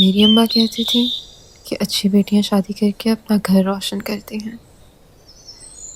मेरी अम्मा कहती थी कि अच्छी बेटियां शादी करके अपना घर रोशन करती हैं,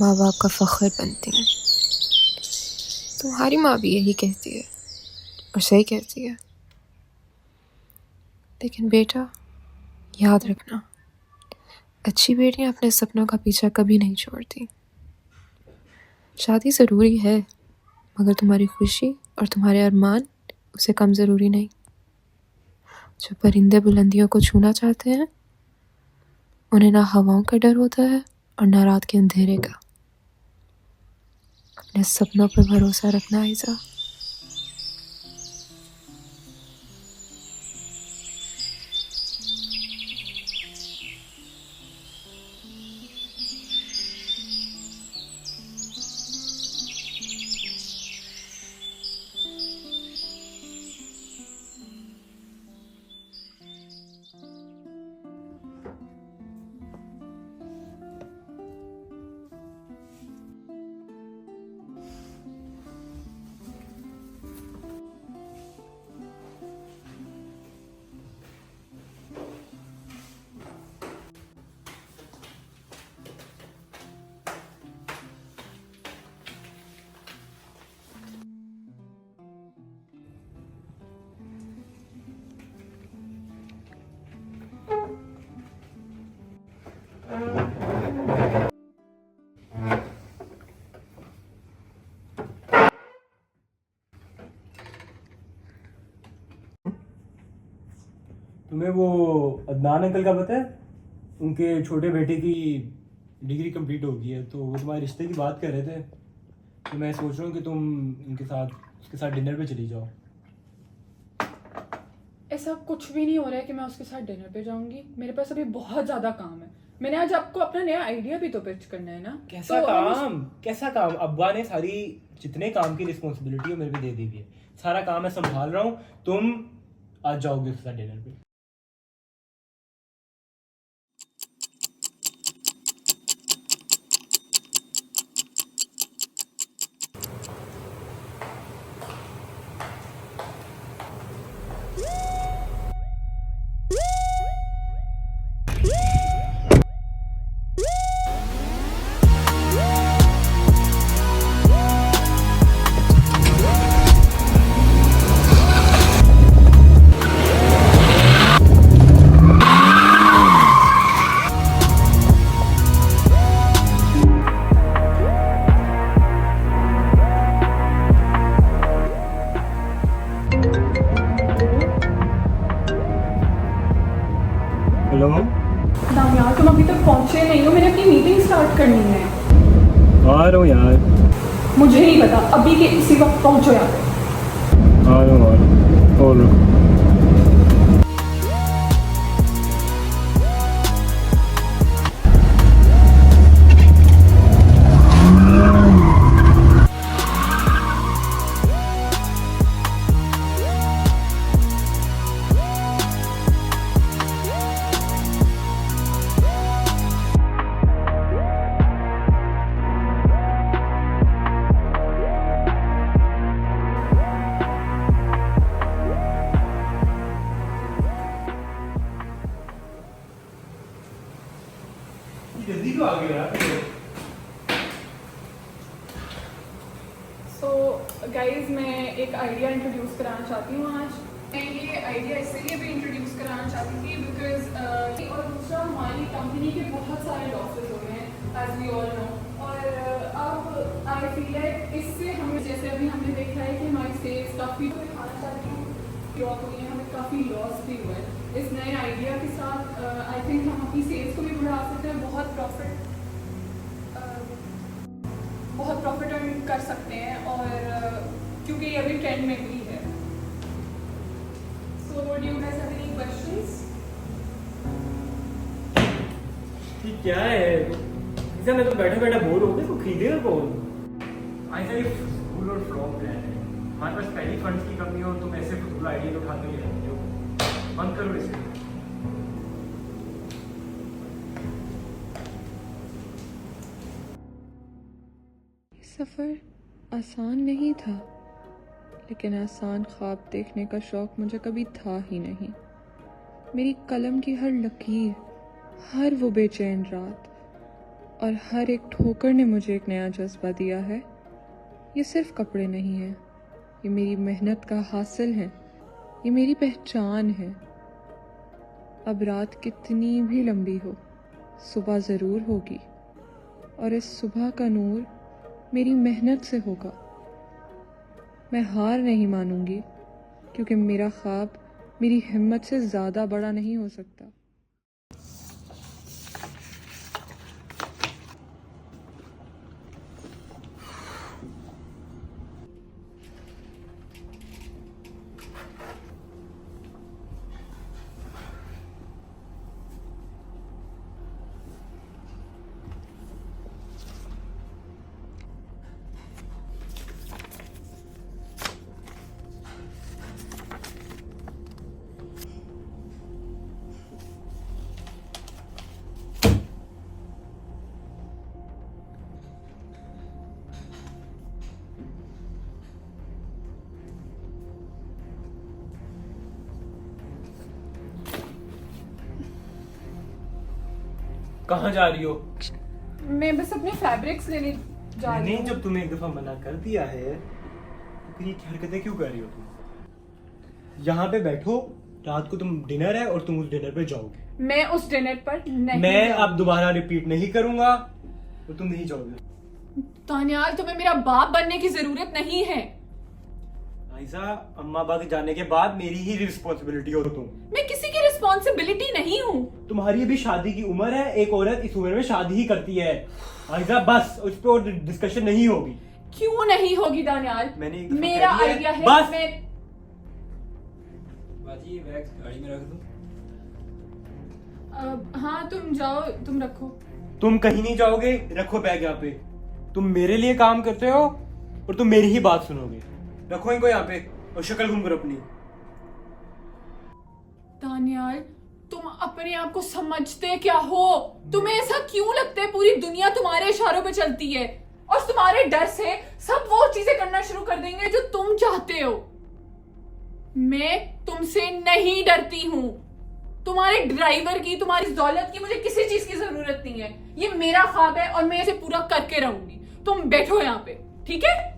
माँ बाप का फ़ख्र बनती हैं। तुम्हारी माँ भी यही कहती है और सही कहती है। लेकिन बेटा, याद रखना, अच्छी बेटियां अपने सपनों का पीछा कभी नहीं छोड़ती। शादी ज़रूरी है, मगर तुम्हारी खुशी और तुम्हारे अरमान उसे कम ज़रूरी नहीं। जो परिंदे बुलंदियों को छूना चाहते हैं, उन्हें ना हवाओं का डर होता है और ना रात के अंधेरे का। अपने सपनों पर भरोसा रखना आयज़ा। तुम्हें वो अदनान अंकल का पता है? उनके छोटे बेटे की डिग्री कंप्लीट हो गई है, तो वो तुम्हारे रिश्ते की बात कर रहे थे। तो मैं सोच रहा हूँ कि तुम उसके साथ डिनर पे चली जाओ। ऐसा कुछ भी नहीं हो रहा है कि मैं उसके साथ डिनर पे जाऊंगी। मेरे पास अभी बहुत ज़्यादा काम है। मैंने आज आपको अपना नया आइडिया भी तो पिच करना है ना। कैसा काम? अब्बा ने सारी जितने काम की रिस्पॉन्सिबिलिटी है मेरे पे दे दी हुई है। सारा काम मैं संभाल रहा हूँ। तुम आज जाओगे उसके साथ डिनर पे। हेलो। दाम यार, तुम अभी तक पहुंचे नहीं हो। मैंने अपनी मीटिंग स्टार्ट करनी है। आ रहा हूँ यार। मुझे नहीं पता, अभी के इसी वक्त पहुंचो यहाँ पे। आ रहा हूँ और जल्दी तो आ गया यार। सो गाइज, मैं एक आइडिया इंट्रोड्यूस कराना चाहती हूँ आज। मैं ये आइडिया इसलिए भी इंट्रोड्यूस कराना चाहती थी बिकॉज और दूसरा, हमारी कंपनी के बहुत सारे लॉसेस हो गए हैं एज वी ऑल नो। और अब आई फील है इससे हमें, जैसे अभी हमने देखा है कि हमारी सेल्स काफ़ी दिखाना चाहती हूँ ड्रॉप हुई है, हमें काफ़ी लॉस भी हुआ है। इस नए आइडिया के साथ आई थिंक हम अपनी सेल्स को भी बढ़ा सकते हैं, बहुत प्रॉफिट अर्न कर सकते हैं। और क्योंकि ये अभी ट्रेंड में भी है। So do you guys have any questions? ये क्या है? इसे मैं तो बैठे बैठे बोर हो गया। तो खरीदेगा कौन? ऐसा ये फूल और फ्लॉप प्लान है। हमारे पास पहली फंड्स की कमी हो, तुम ऐसे फूल आइडिया तो उठाते ही रहते हो। बंद करो इसे। सफ़र आसान नहीं था, लेकिन आसान ख्वाब देखने का शौक़ मुझे कभी था ही नहीं। मेरी कलम की हर लकीर, हर वो बेचैन रात और हर एक ठोकर ने मुझे एक नया जज्बा दिया है। ये सिर्फ कपड़े नहीं हैं, ये मेरी मेहनत का हासिल है, ये मेरी पहचान है। अब रात कितनी भी लंबी हो, सुबह ज़रूर होगी और इस सुबह का नूर मेरी मेहनत से होगा। मैं हार नहीं मानूंगी क्योंकि मेरा ख्वाब मेरी हिम्मत से ज़्यादा बड़ा नहीं हो सकता। कहाँ जा रही हो? मैं बस अपने फैब्रिक्स लेने जा रही नहीं, हूँ। जब तुम्हें एक दफा मना कर दिया है तो फिर ये हरकतें क्यों कर रही हो तुम? यहाँ पे बैठो, रात को तुम डिनर है और तुम उस डिनर पे जाओगे। मैं उस डिनर पर नहीं मैं जाऊंगी। अब दोबारा रिपीट नहीं करूंगा और तुम नहीं जाओगे। तानियाल, तुम्हें मेरा बाप बनने की जरूरत नहीं है। आयशा, अम्मा बाग जाने के बाद मेरी ही रिस्पॉन्सिबिलिटी हो तुम। मैं किसी की रिस्पॉन्सिबिलिटी नहीं हूँ। तुम्हारी अभी शादी की उम्र है, एक औरत इस उम्र में शादी ही करती है। आयशा बस, उस पर और डिस्कशन नहीं होगी। क्यों नहीं होगी दानियाल? मैंने एक दफा मेरा कह दिया है, आइडिया है। बस। मैं बाजी ये बैग गाड़ी में रख दो। हाँ, तुम जाओ, तुम रखो। तुम कहीं नहीं जाओगे, रखो बैग यहाँ पे। तुम मेरे लिए काम करते हो और तुम मेरी ही बात सुनोगे। रखो इनको यहाँ पे और शक्ल घूम कर अपनी। दानियाल, तुम अपने आप को समझते क्या हो? तुम्हें ऐसा क्यों लगता है पूरी दुनिया तुम्हारे इशारों पे चलती है और तुम्हारे डर से सब वो चीजें करना शुरू कर देंगे जो तुम चाहते हो? मैं तुमसे नहीं डरती हूँ। तुम्हारे ड्राइवर की, तुम्हारी दौलत की मुझे किसी चीज की जरूरत नहीं है। ये मेरा ख्वाब है और मैं इसे पूरा करके रहूंगी। तुम बैठो यहाँ पे, ठीक है?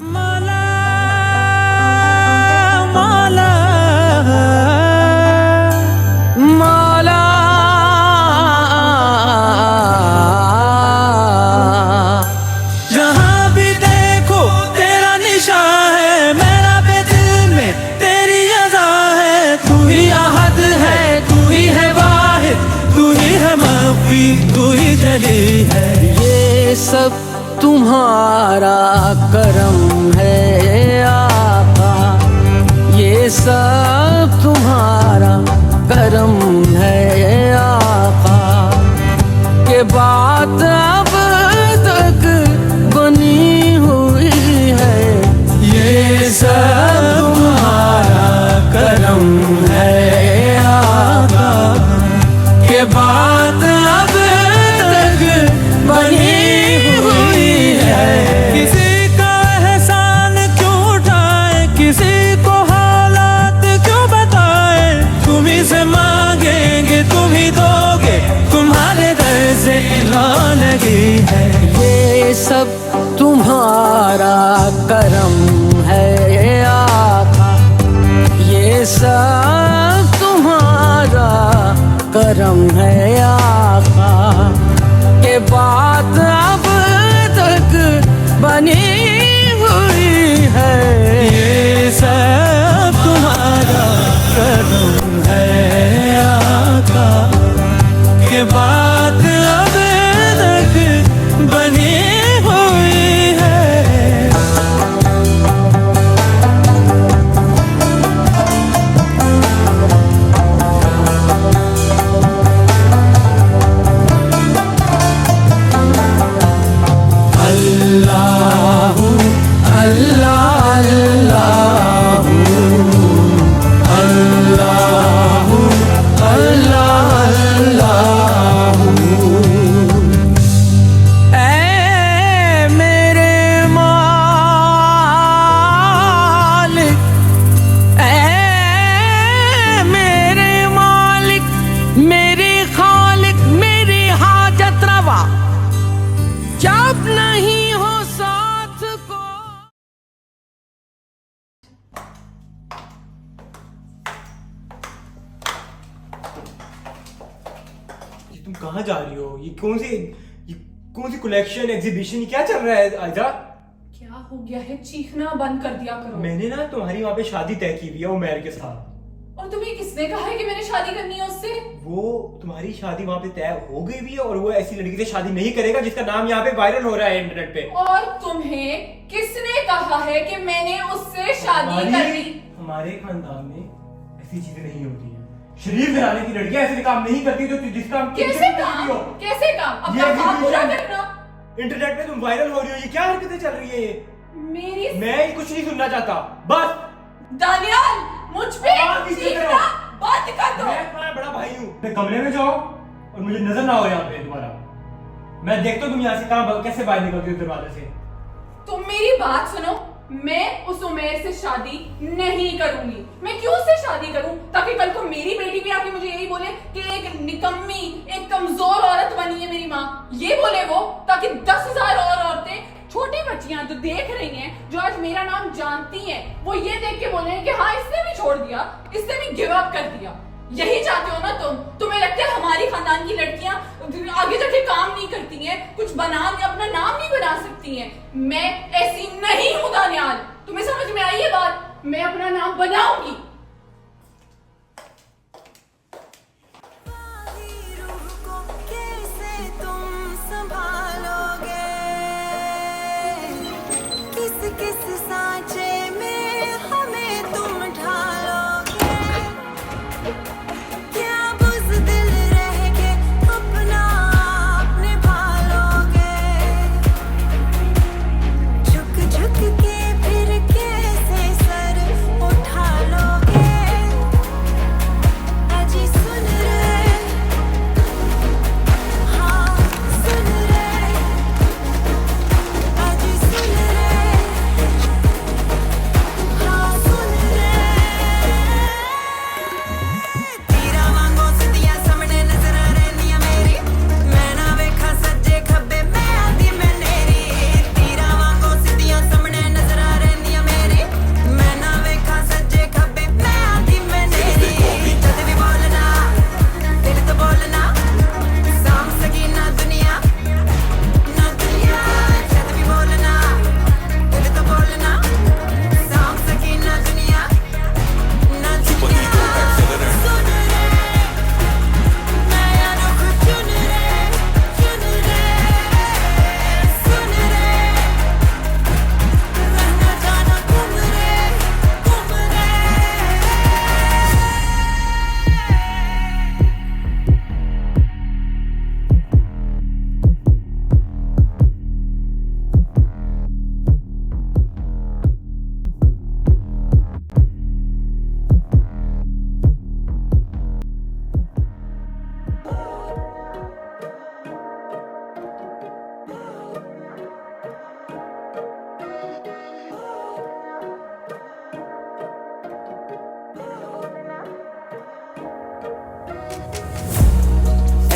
माला माला माला जहाँ भी देखो तेरा निशान है, मेरा पे दिल में तेरी अज़ा है। तू ही अहद है, तू ही है वाहिद, तू ही है माफी, तू ही जली है। ये सब तुम्हारा करम है आका, ये सब तुम्हारा करम है आका। के बात अब तक बनी हुई है, ये सब तुम्हारा करम है आका। के बात अब तक बनी किसी का एहसान क्यों उठाए, किसी को हालात क्यों बताए। तुम ही से मांगेंगे, तुम ही दोगे, तुम्हारे दर से लगी है। ये सब तुम्हारा करम है आका, ये सब तुम्हारा करम है आका। के बात अब बनी हुई है, ये सब तुम्हारा करम है आका। के बात अब तक बनी हुई है। कहाँ जा रही हो? ये कौन सी कलेक्शन एग्जीबिशन क्या चल रहा है आयजा? क्या हो गया है? चीखना बंद कर दिया करो। मैंने ना तुम्हारी वहाँ पे शादी तय की हुई है उमैर के साथ। और तुम्हें किसने कहा है कि मैंने शादी करनी है उससे? वो तुम्हारी शादी वहाँ पे तय हो गई भी है और वो ऐसी लड़की से शादी नहीं करेगा जिसका नाम यहाँ पे वायरल हो रहा है इंटरनेट पे। और तुम्हें किसने कहा है कि मैंने उससे शादी करनी? हमारे खानदान में ऐसी चीजें नहीं होती हैं। शरीफ घराने की लड़कियां ऐसे काम नहीं करती जो जिसका तुम कैसे करती हो। काम? कैसे काम? ये अपना काम पूरा exhibition- करना। इंटरनेट पे तुम वायरल हो रही हो, ये क्या हरकतें चल रही है ये? मेरी मैं कुछ नहीं सुनना चाहता, बस। दानियाल, मुझ पे आवाज नीचे चीखना करो। बंद कर दो। मैं तुम्हारा बड़ा भाई हूँ। मैं कमरे में जाओ और मुझे नजर ना हो यहाँ पे दोबारा। मैं देखता हूँ तुम यहाँ से कहाँ कैसे बाहर निकलती हो दरवाजे से। तुम मेरी बात सुनो, मैं उस उमेर से शादी नहीं करूंगी। मैं क्यों उससे शादी करूं? ताकि कल को मेरी बेटी भी आके मुझे यही बोले कि एक निकम्मी, एक कमजोर औरत बनी है मेरी माँ। ये बोले वो, ताकि 10,000 और औरतें, छोटी बच्चियां जो देख रही हैं, जो आज मेरा नाम जानती हैं, वो ये देख के बोले कि हाँ इसने भी छोड़ दिया, इसने भी गिव अप कर दिया। यही चाहते हो ना तुम? तुम्हें लगता है हमारी खानदान की लड़कियां आगे जाके काम नहीं करती हैं, कुछ अपना नाम नहीं बना सकती हैं? मैं ऐसी नहीं हूं दानियाल। तुम्हें समझ में आई ये बात? मैं अपना नाम बनाऊंगी।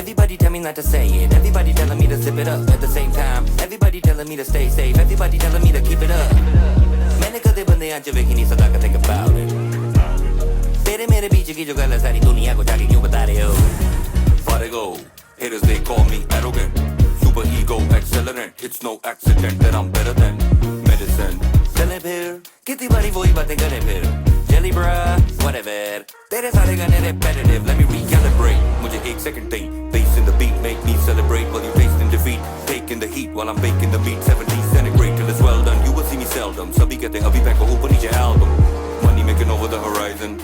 Everybody tell me not to say it. Everybody telling me to zip it up at the same time. Everybody telling me to stay safe. Everybody telling me to keep it up. मैंने कदे बंदे आंच वेखी नहीं सदा का think about it. तेरे मेरे बीच की जो गल है सारी दुनिया को जाके क्यों बता रहे हो? Far go, haters they call me arrogant. Super ego accelerant. It's no accident that I'm better than medicine. चले फिर कितनी बारी वही बातें करें फिर. Jelly bruh, whatever. तेरे सारे गाने repetitive. Let me recalibrate. मुझे एक second दें. Bass in the beat make me celebrate while you tasting defeat. Taking the heat while I'm baking the meat. 70 centigrade till it's well done. You will see me seldom. सभी कहते अभी back को ऊपर नीचे album. Money making over the horizon.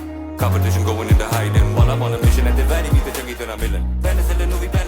Competition going into hiding while I'm on a mission at the very beat the junkie that I'm in. Penicillin movie.